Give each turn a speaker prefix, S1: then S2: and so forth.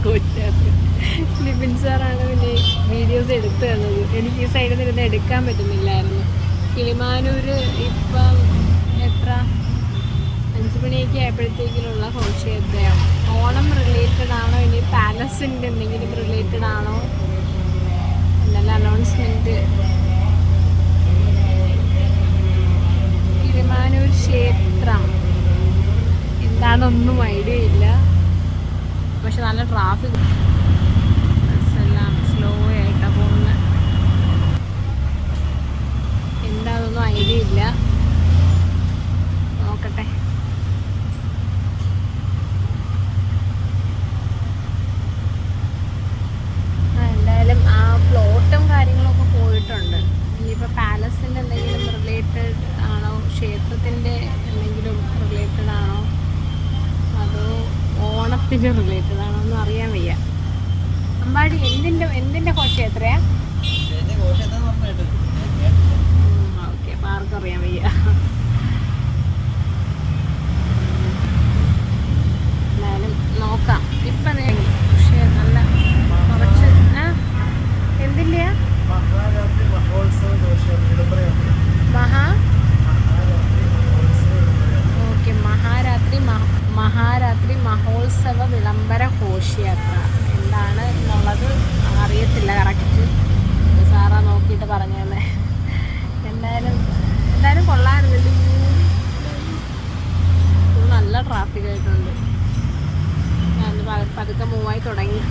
S1: ഘോഷയാത്ര. ലിപിൻ സാറാണ് പിന്നെ വീഡിയോസ് എടുത്തു തന്നത്. എനിക്ക് ഈ സൈഡിൽ നിന്ന് എടുക്കാൻ പറ്റുന്നില്ലായിരുന്നു. കിളിമാനൂർ ഇപ്പം എത്ര 5 മണിയൊക്കെ ആയപ്പോഴത്തേക്കിലുള്ള ഘോഷയാത്രയാണ്. ഓണം റിലേറ്റഡ് ആണോ ഇനി പാലസിൻ്റെ എന്തെങ്കിലും റിലേറ്റഡ് ആണോ എന്നല്ല അനൗൺസ്മെൻറ്റ്. കിളിമാനൂർ ക്ഷേത്രം എന്താണെന്നൊന്നും ഐഡിയ ഇല്ല. പക്ഷെ നല്ല ട്രാഫിക്, ബസ്സെല്ലാം സ്ലോ ആയിട്ടാണ് പോകുന്നത്. എന്താണെന്നൊന്നും ഐഡിയ ഇല്ല, നോക്കട്ടെ. എന്തായാലും ആ പ്ലോട്ടും കാര്യങ്ങളൊക്കെ പോയിട്ടുണ്ട്. ഇനിയിപ്പോൾ പാലസിൻ്റെ എന്തെങ്കിലും റിലേറ്റഡ് ആണോ, ക്ഷേത്രത്തിൻ്റെ എന്തെങ്കിലും റിലേറ്റഡ് ആണോ, അതോ ഓണത്തിന് റിലേറ്റഡ് ആണോ ഒന്നും അറിയാൻ വയ്യ. അമ്പാടി എന്തിൻ്റെ ഘോഷയാത്രയാ? ഓക്കെ, അപ്പോൾ ആർക്കും അറിയാൻ വയ്യ. എന്തായാലും നോക്കാം. ഇപ്പം പക്ഷേ നല്ല കുറച്ച് എന്തിൻ്റെയാ ഓക്കെ, മഹാരാത്രി മഹോത്സവ വിളംബര ഘോഷയാത്ര എന്താണ് എന്നുള്ളത് അറിയത്തില്ല കറക്റ്റ്. സാറാ നോക്കിയിട്ട് പറഞ്ഞു തന്നെ. എന്തായാലും കൊള്ളാമായിരുന്നില്ല. നല്ല ട്രാഫിക് ആയിട്ടുണ്ട്. ഞാൻ പതുക്കെ മൂവായി തുടങ്ങി.